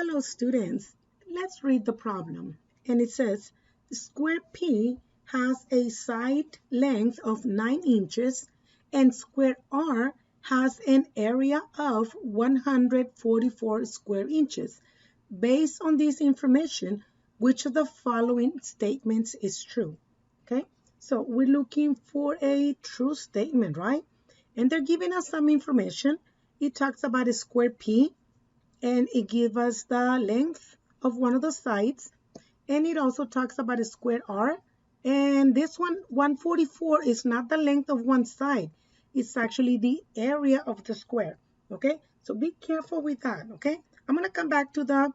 Hello students, let's read the problem. And it says square P has a side length of 9 inches and square R has an area of 144 square inches. Based on this information, which of the following statements is true? Okay, so we're looking for a true statement, right? And they're giving us some information. It talks about a square P, and it gives us the length of one of the sides, and it also talks about a square R, and this one 144 is not the length of one side, it's actually the area of the square. Okay, so be careful with that. Okay, I'm going to come back to the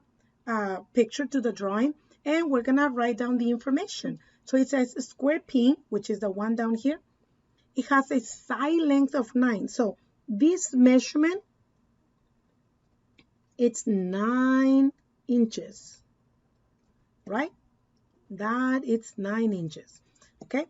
picture, to the drawing, and we're going to write down the information. So it says square P, which is the one down here, it has a side length of 9. So this measurement, it's 9 inches, right? That it's 9 inches. Okay,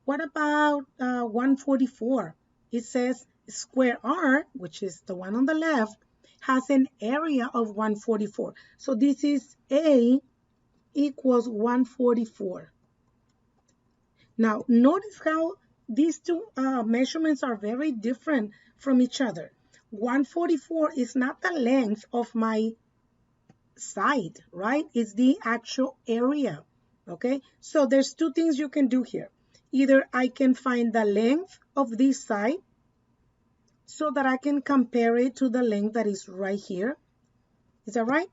what about 144? It says square R, which is the one on the left, has an area of 144. So this is A equals 144. Now notice how these two measurements are very different from each other. 144 is not the length of my side, right? It's the actual area. Okay, so there's two things you can do here. Either I can find the length of this side so that I can compare it to the length that is right here. Is that right?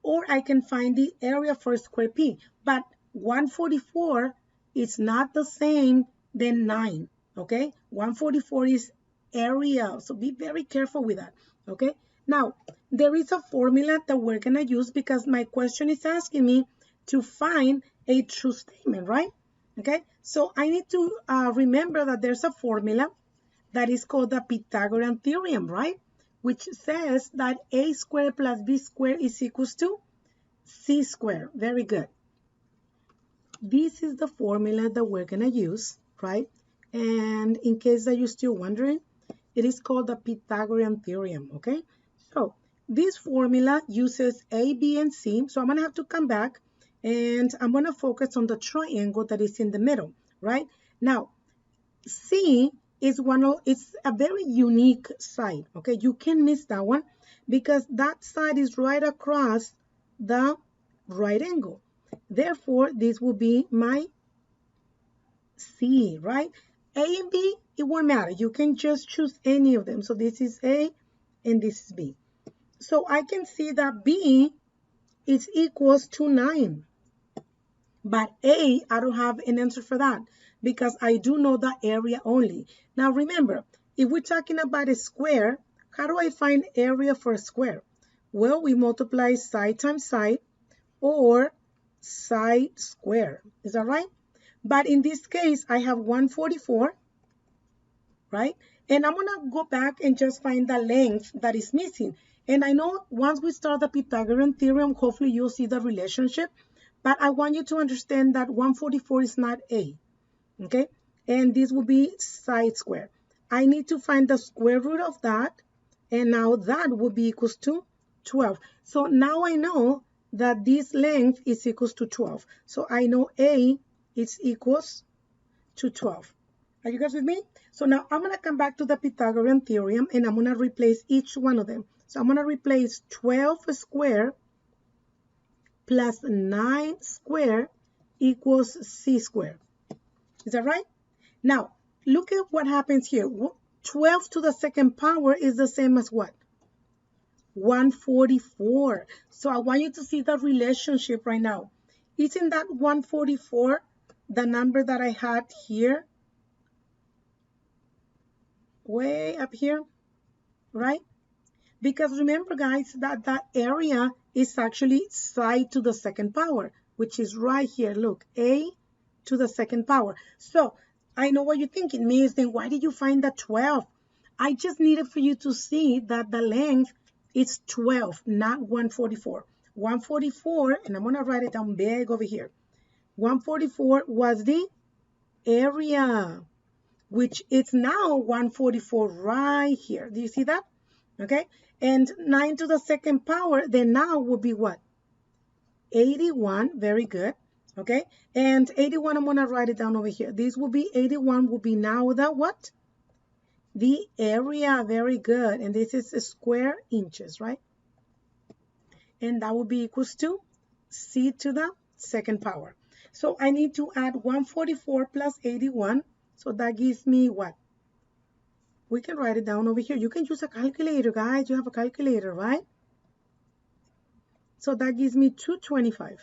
Or I can find the area for square P. But 144 is not the same than 9. Okay, 144 is area, so be very careful with that. Okay, now there is a formula that we're gonna use because my question is asking me to find a true statement, right? Okay, so I need to remember that there's a formula that is called the Pythagorean Theorem, right? Which says that a squared plus b squared is equals to c squared. Very good. This is the formula that we're gonna use, right? And in case that you're still wondering, it is called the Pythagorean Theorem, okay? So this formula uses A, B, and C. So I'm gonna have to come back and I'm gonna focus on the triangle that is in the middle, right? Now, C is it's a very unique side, okay? You can't miss that one because that side is right across the right angle. Therefore, this will be my C, right? A and B, it won't matter. You can just choose any of them. So this is A and this is B. So I can see that B is equals to 9. But A, I don't have an answer for that because I do know the area only. Now remember, if we're talking about a square, how do I find area for a square? Well, we multiply side times side or side square. Is that right? But in this case, I have 144, right? And I'm gonna go back and just find the length that is missing. And I know once we start the Pythagorean theorem, hopefully you'll see the relationship, but I want you to understand that 144 is not A, okay? And this will be side square. I need to find the square root of that, and now that will be equals to 12. So now I know that this length is equals to 12. So I know A is equals to 12. Are you guys with me? So now I'm going to come back to the Pythagorean theorem and I'm going to replace each one of them. So I'm going to replace 12 squared plus 9 squared equals c squared. Is that right? Now, look at what happens here. 12 to the second power is the same as what? 144. So I want you to see the relationship right now. Isn't that 144 the number that I had here? Way up here, right? Because remember, guys, that that area is actually side to the second power, which is right here. Look, A to the second power. So I know what you're thinking, Miss, then why did you find the 12? I just needed for you to see that the length is 12, not 144. 144, and I'm going to write it down big over here. 144 was the area, which is now 144 right here. Do you see that? Okay, and 9 to the second power, then now would be what? 81, very good. Okay, and 81, I'm gonna write it down over here. This will be 81 will be now the what? The area, very good. And this is square inches, right? And that will be equals to c to the second power. So I need to add 144 plus 81. So that gives me what? We can write it down over here. You can use a calculator, guys. You have a calculator, right? So that gives me 225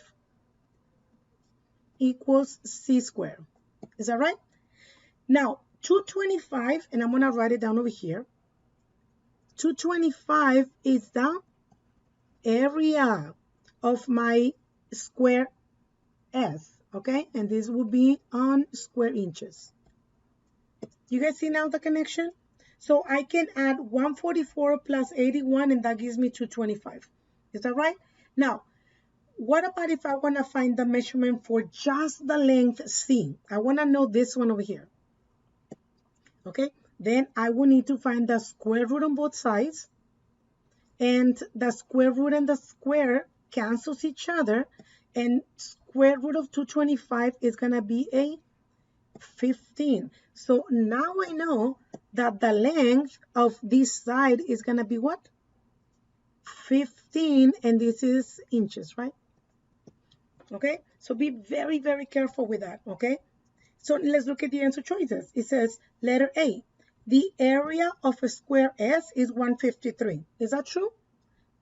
equals c squared. Is that right? Now, 225, and I'm going to write it down over here. 225 is the area of my square S, okay? And this will be on square inches. You guys see now the connection? So I can add 144 plus 81, and that gives me 225. Is that right? Now, what about if I want to find the measurement for just the length C? I want to know this one over here. Okay, then I will need to find the square root on both sides. And the square root and the square cancels each other. And square root of 225 is going to be a 15. So now I know that the length of this side is going to be what? 15, and this is inches, right? Okay, so be very, very careful with that, okay? So let's look at the answer choices. It says letter A, the area of a square S is 153. Is that true?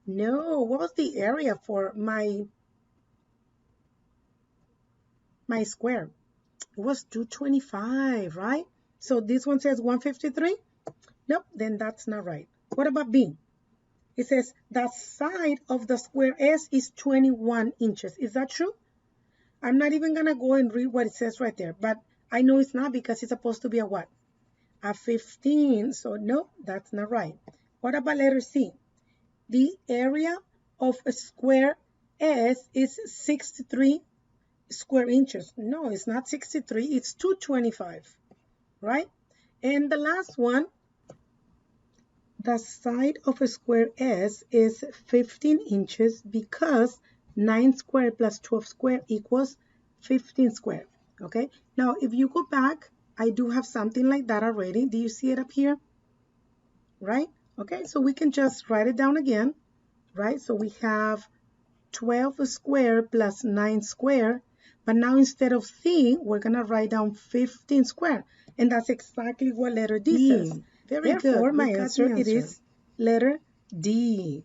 No, what was the area for my square? It was 225, right? So this one says 153? Nope, then that's not right. What about B? It says the side of the square S is 21 inches. Is that true? I'm not even going to go and read what it says right there, but I know it's not because it's supposed to be a what? A 15. So no, that's not right. What about letter C? The area of a square S is 63 square inches. No, it's not 63. It's 225, right? And the last one, the side of a square S is 15 inches because 9 squared plus 12 squared equals 15 squared. Okay, now if you go back, I do have something like that already. Do you see it up here? Right? Okay, so we can just write it down again, right? So we have 12 squared plus 9 squared, but now instead of C, we're going to write down 15 squared. And that's exactly what letter D says. Very good. My answer, it is letter D.